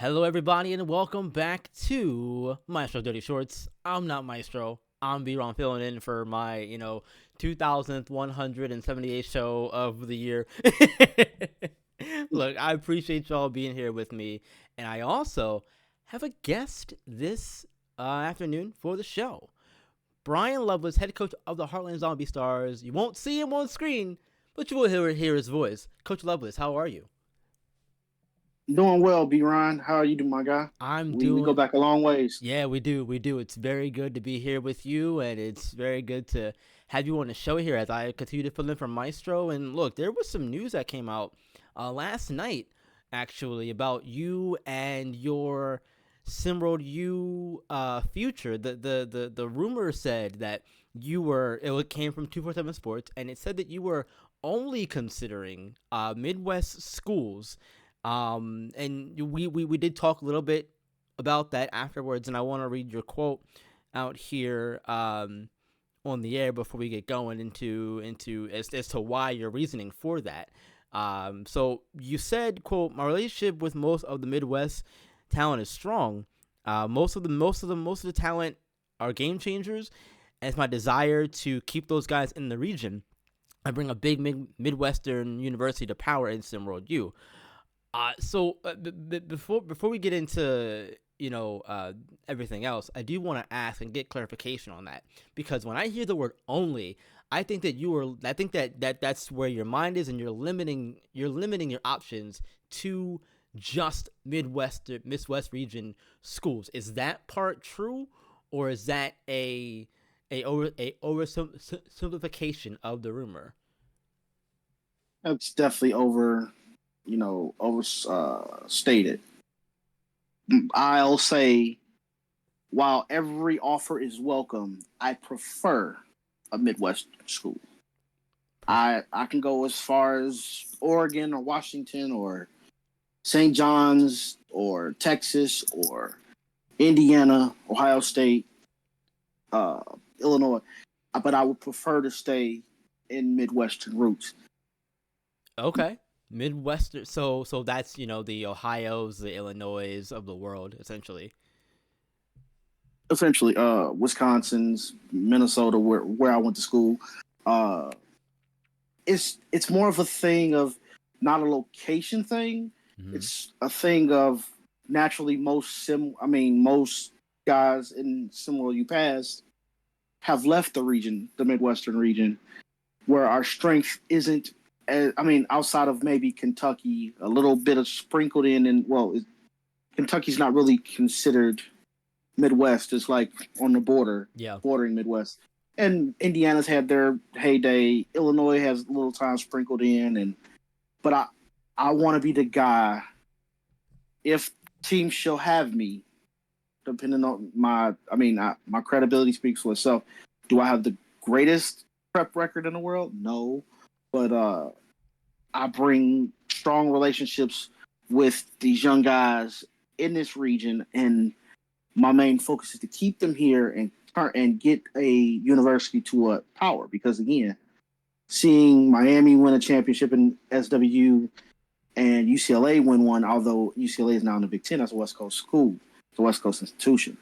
Hello, everybody, and welcome back to Maestro Dirty Shorts. I'm not Maestro. I'm B-Ron filling in for my, 2,178th show of the year. Look, I appreciate y'all being here with me, and I also have a guest this afternoon for the show. Bryan Loveless, head coach of the Heartland Zombie Stars. You won't see him on screen, but you will hear his voice. Coach Loveless, how are you? Doing well, B. Ryan. How are you doing, my guy? I'm We go doing back a long ways. Yeah, we do. We do. It's very good to be here with you, and it's very good to have you on the show here as I continue to fill in for Maestro. And look, there was some news that came out last night, actually, about you and your SimWorld U future. The rumor said that it came from 247 Sports, and it said that you were only considering Midwest schools. And we did talk a little bit about that afterwards, and I want to read your quote out here on the air before we get going into as to why your reasoning for that. So you said, "quote My relationship with most of the Midwest talent is strong. Most of the talent are game changers, and it's my desire to keep those guys in the region. I bring a big Midwestern university to power in SimWorld U." Before we get into everything else, I do want to ask and get clarification on that, because when I hear the word only, I think that's where your mind is, and you're limiting your options to just Midwest region schools. Is that part true, or is that a oversimplification of the rumor? That's definitely stated. I'll say, while every offer is welcome, I prefer a Midwest school. I can go as far as Oregon or Washington or St. John's or Texas or Indiana, Ohio State, uh, Illinois, but I would prefer to stay in Midwestern roots. Okay. Midwestern. So that's the Ohio's, the Illinois of the world, essentially. Essentially, Wisconsin's, Minnesota, where I went to school. Uh, it's more of a thing of not a location thing. Mm-hmm. It's a thing of naturally most guys in similar you pass have left the region, the Midwestern region, where our strength isn't. Outside of maybe Kentucky, a little bit of sprinkled in, and Kentucky's not really considered Midwest. It's like on the border, Yeah. bordering Midwest. And Indiana's had their heyday. Illinois has a little time sprinkled in, but I want to be the guy. If teams shall have me, depending on my credibility speaks for itself. Do I have the greatest prep record in the world? No, but I bring strong relationships with these young guys in this region, and my main focus is to keep them here and get a university to a power. Because again, seeing Miami win a championship in SWU and UCLA win one, although UCLA is now in the Big Ten, that's a West Coast school, it's a West Coast institution.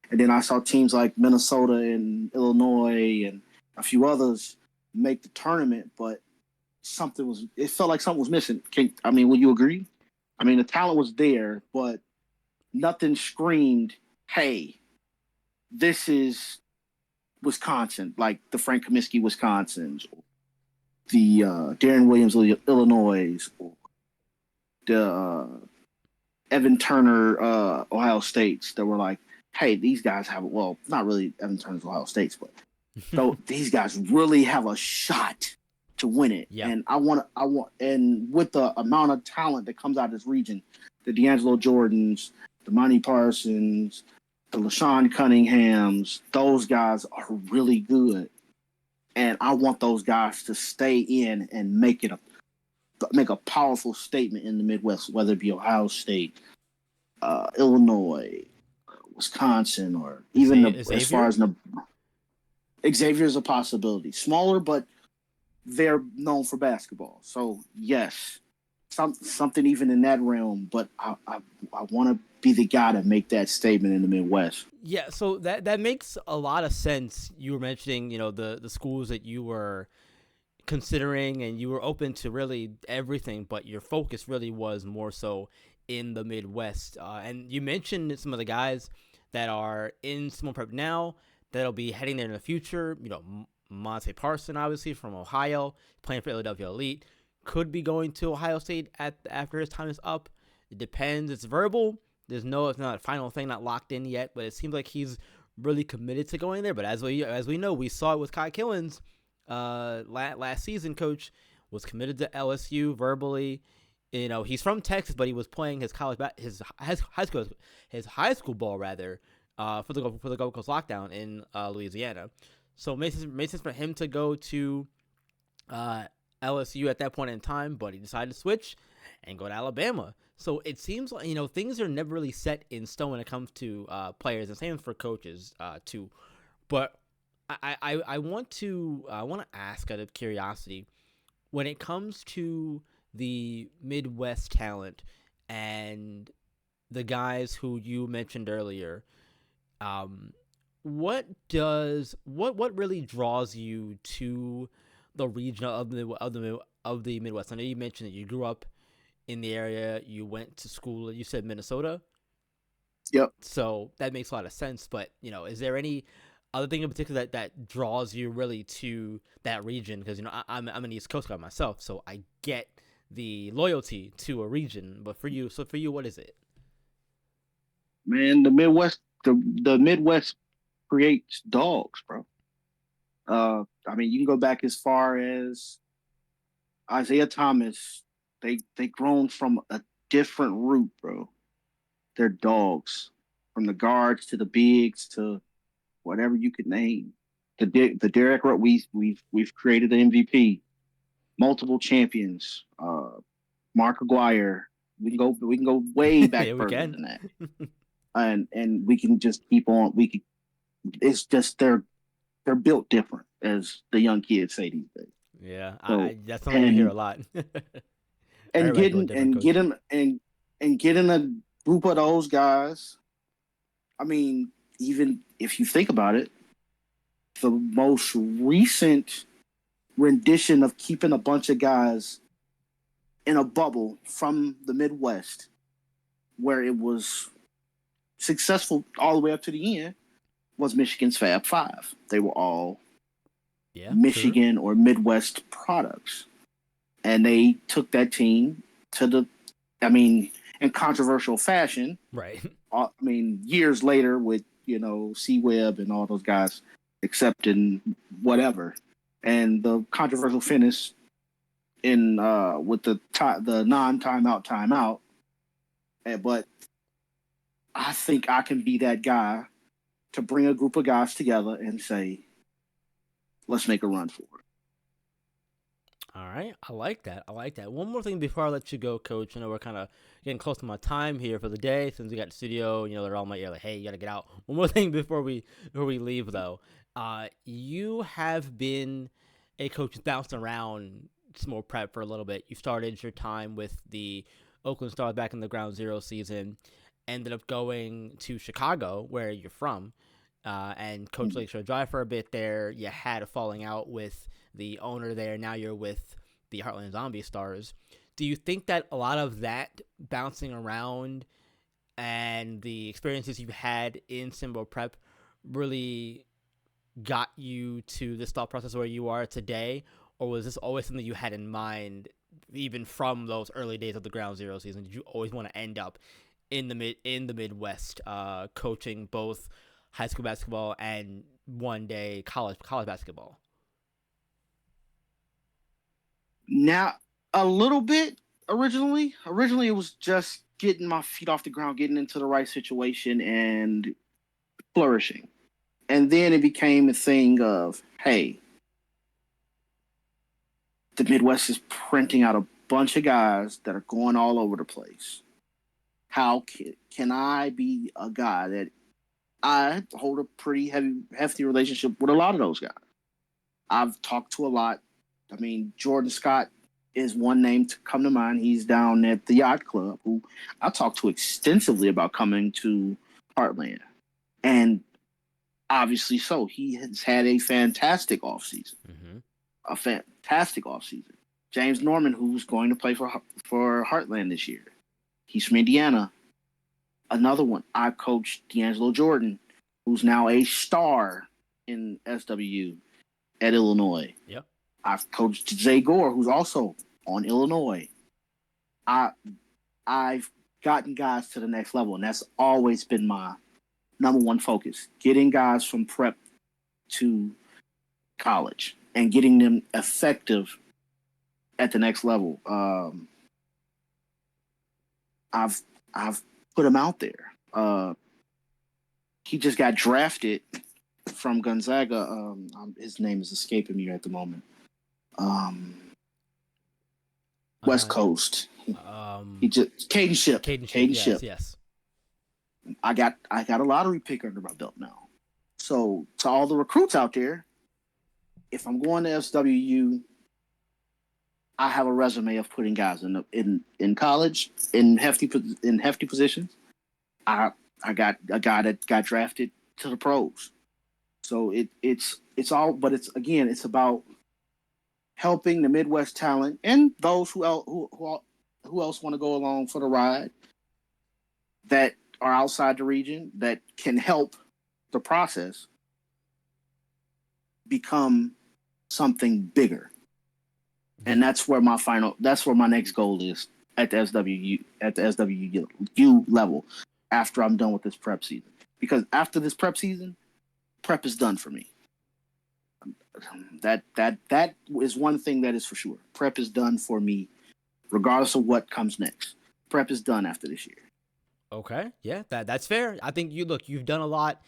And then I saw teams like Minnesota and Illinois and a few others make the tournament, but it felt like something was missing. Will you agree? The talent was there, but nothing screamed, hey, this is Wisconsin, like the Frank Kaminsky Wisconsins, or the Darren Williams Illinois, or the Evan Turner Ohio States, that were like, hey, these guys have, well, not really Evan Turner's Ohio States, but so these guys really have a shot to win it. Yeah. And and with the amount of talent that comes out of this region, the D'Angelo Jordans, the Monty Parsons, the LaShawn Cunninghams, those guys are really good. And I want those guys to stay in and make a powerful statement in the Midwest, whether it be Ohio State, Illinois, Wisconsin, or even as far Xavier? as Xavier is a possibility. Smaller, but they're known for basketball. So yes, something even in that realm. But I want to. be the guy to make that statement in the Midwest. Yeah, so that makes a lot of sense. You were mentioning, the schools that you were considering, and you were open to really everything, but your focus really was more so in the Midwest. And you mentioned some of the guys that are in SimWorld Prep now that'll be heading there in the future. Monte Parson, obviously from Ohio, playing for Philadelphia Elite, could be going to Ohio State after his time is up. It depends. It's verbal. It's not a final thing, not locked in yet, but it seems like he's really committed to going there. But as we know, we saw it with Kai Killens last season. Coach was committed to LSU verbally. He's from Texas, but he was playing his high school ball rather for the Gold Coast Lockdown in Louisiana. So it made sense for him to go to LSU at that point in time, but he decided to switch and go to Alabama. So it seems like things are never really set in stone when it comes to players, and same for coaches too. But I want to ask out of curiosity, when it comes to the Midwest talent and the guys who you mentioned earlier, what really draws you to the region of the Midwest? I know you mentioned that you grew up in the area, you went to school, you said Minnesota. Yep. So that makes a lot of sense. But is there any other thing in particular that draws you really to that region? Because I'm an East Coast guy myself, so I get the loyalty to a region. But for you, what is it? Man, the Midwest creates dogs, bro. I mean, you can go back as far as Isaiah Thomas. They grown from a different root, bro. They're dogs, from the guards to the bigs to whatever you could name. The Derek we've created the MVP, multiple champions. Mark Aguirre. We can go way back Yeah, we further can. than that, and we can just keep on. We can. It's just they're built different, as the young kids say these days. Yeah, So that's something you hear a and lot. and Everybody's built getting different, and coach. getting and getting a group of those guys. I mean, even if you think about it, the most recent rendition of keeping a bunch of guys in a bubble from the Midwest, where it was successful all the way up to the end, was Michigan's Fab Five. They were all Yeah, true. Michigan or Midwest products, and they took that team to I mean, in controversial fashion. Right. I mean, years later with C Web and all those guys accepting whatever, and the controversial finish in with the non timeout. But I think I can be that guy to bring a group of guys together and say, let's make a run for it. All right, I like that. I like that. One more thing before I let you go, Coach. I know we're kind of getting close to my time here for the day since we got the studio. They're all in my ear like, "Hey, you gotta get out." One more thing before we leave though. You have been a coach who's bounced around small prep for a little bit. You started your time with the Oakland Stars back in the Ground Zero season, ended up going to Chicago, where you're from, and Coach Lakeshore Drive for a bit there. You had a falling out with the owner there. Now you're with the Heartland Zombie Stars. Do you think that a lot of that bouncing around and the experiences you've had in SimWorld Prep really got you to this thought process where you are today? Or was this always something you had in mind even from those early days of the Ground Zero season? Did you always want to end up in the Midwest, coaching both high school basketball and one day college basketball? Now, a little bit originally. Originally, it was just getting my feet off the ground, getting into the right situation, and flourishing. And then it became a thing of, hey, the Midwest is printing out a bunch of guys that are going all over the place. How can I be a guy that I hold a pretty hefty relationship with a lot of those guys? I've talked to a lot. I mean, Jordan Scott. is one name to come to mind. He's down at the Yacht Club, who I talked to extensively about coming to Heartland. And obviously so. He has had a fantastic offseason. Mm-hmm. A fantastic offseason. James Norman, who's going to play for Heartland this year. He's from Indiana. Another one. I coached D'Angelo Jordan, who's now a star in SWU at Illinois. Yep. I've coached Zay Gore, who's also on Illinois. I've gotten guys to the next level, and that's always been my number one focus: getting guys from prep to college and getting them effective at the next level. I've put him out there. He just got drafted from Gonzaga. His name is escaping me at the moment. West Coast. He just Caden Ship. Caden Ship. Yes. I got a lottery pick under my belt now. So to all the recruits out there, if I'm going to SWU, I have a resume of putting guys in college in hefty positions. I got a guy that got drafted to the pros. So it's all, but it's about helping the Midwest talent and those who else want to go along for the ride that are outside the region that can help the process become something bigger. And that's where my next goal is at the SWU level after I'm done with this prep season. Because after this prep season, prep is done for me. That is one thing that is for sure. Prep is done for me, regardless of what comes next. Prep is done after this year. Okay, yeah, that's fair. I think you've done a lot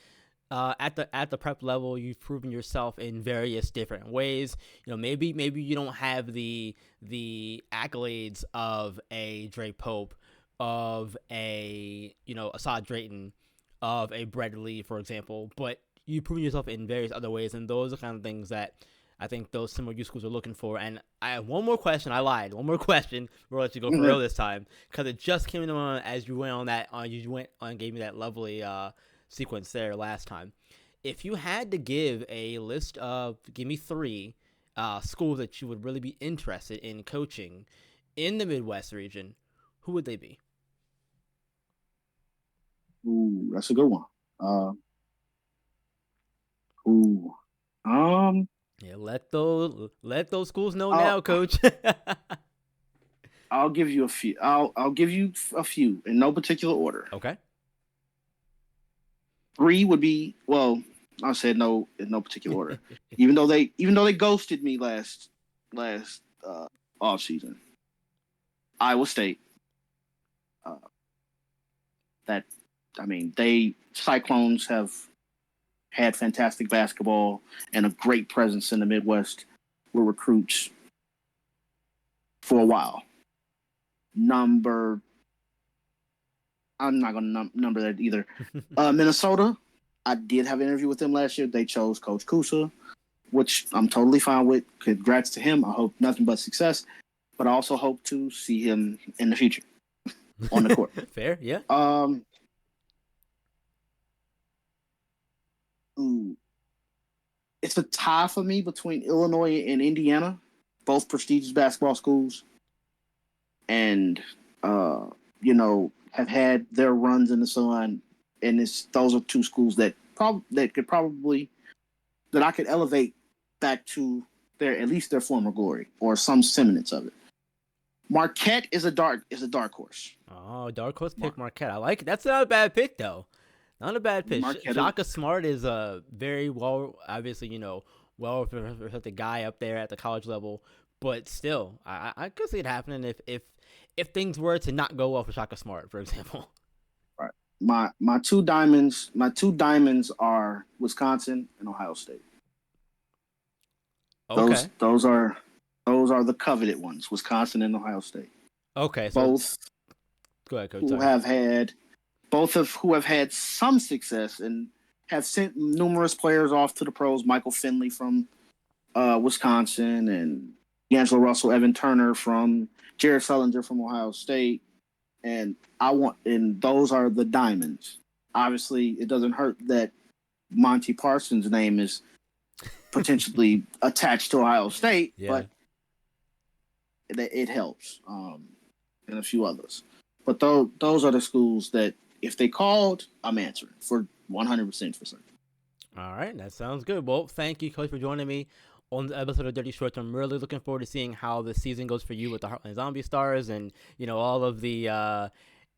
at the prep level. You've proven yourself in various different ways. Maybe you don't have the accolades of a Dre Pope, of a Assad Drayton, of a Brett Lee, for example, but you've proven yourself in various other ways, and those are kind of things that I think those SimWorld youth schools are looking for. And I have one more question. I lied. One more question. We'll let you go for real this time, because it just came to mind as you went on that. You went on and gave me that lovely sequence there last time. If you had to give a list of, give me 3 schools that you would really be interested in coaching in the Midwest region, who would they be? Ooh, that's a good one. Ooh. Yeah, let those schools know now, Coach. I'll give you a few. I'll give you a few in no particular order. Okay. 3 would be, well, I said no in no particular order. even though they ghosted me last off season. Iowa State. They Cyclones have had fantastic basketball and a great presence in the Midwest with recruits for a while. I'm not going to number that either. Minnesota, I did have an interview with them last year. They chose Coach Kusa, which I'm totally fine with. Congrats to him. I hope nothing but success, but I also hope to see him in the future on the court. Fair, yeah. It's a tie for me between Illinois and Indiana, both prestigious basketball schools, and have had their runs in the sun. And those are 2 schools that I could elevate back to at least their former glory or some semblance of it. Marquette is a dark horse. Oh, dark horse pick Marquette. I like it. That's not a bad pick though. Not a bad pitch. Shaka Smart is a very well respected guy up there at the college level, but still, I could see it happening if things were to not go well for Shaka Smart, for example. Right. My two diamonds are Wisconsin and Ohio State. Okay. Those are the coveted ones, Wisconsin and Ohio State. Okay. So both go ahead, Coach. Who have had some success and have sent numerous players off to the pros. Michael Finley from Wisconsin, and D'Angelo Russell, Evan Turner from Jared Sullinger from Ohio State, and those are the diamonds. Obviously, it doesn't hurt that Monty Parsons' name is potentially attached to Ohio State, but it helps, and a few others. But those are the schools that if they called, I'm answering for 100% for certain. All right, that sounds good. Well, thank you, Coach, for joining me on the episode of Dirty Shorts. I'm really looking forward to seeing how the season goes for you with the Heartland Zombie Stars and, all of the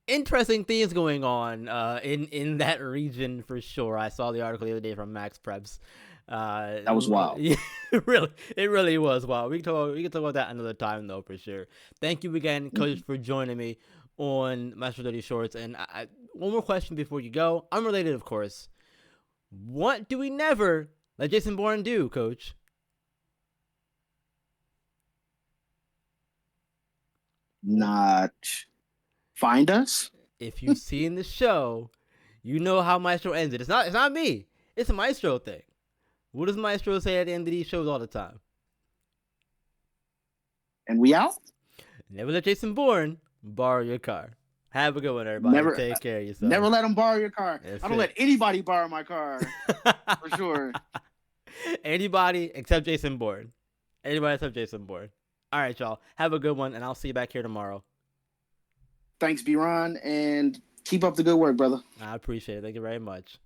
interesting things going on in that region for sure. I saw the article the other day from Max Preps. That was wild. Yeah, it really was wild. We can talk about that another time though, for sure. Thank you again, Coach, for joining me on Maestro Dirty Shorts. And one more question before you go, unrelated, of course. What do we never let Jason Bourne do, Coach? Not find us. If you've seen the show, you know how Maestro ends it. It's not me. It's a Maestro thing. What does Maestro say at the end of these shows all the time? And we out? Never let Jason Bourne borrow your car. Have a good one, everybody. Take care of yourself. Never let him borrow your car. I don't let anybody borrow my car. For sure. Anybody except Jason Bourne. Anybody except Jason Bourne. All right, y'all. Have a good one, and I'll see you back here tomorrow. Thanks, B-Ron, and keep up the good work, brother. I appreciate it. Thank you very much.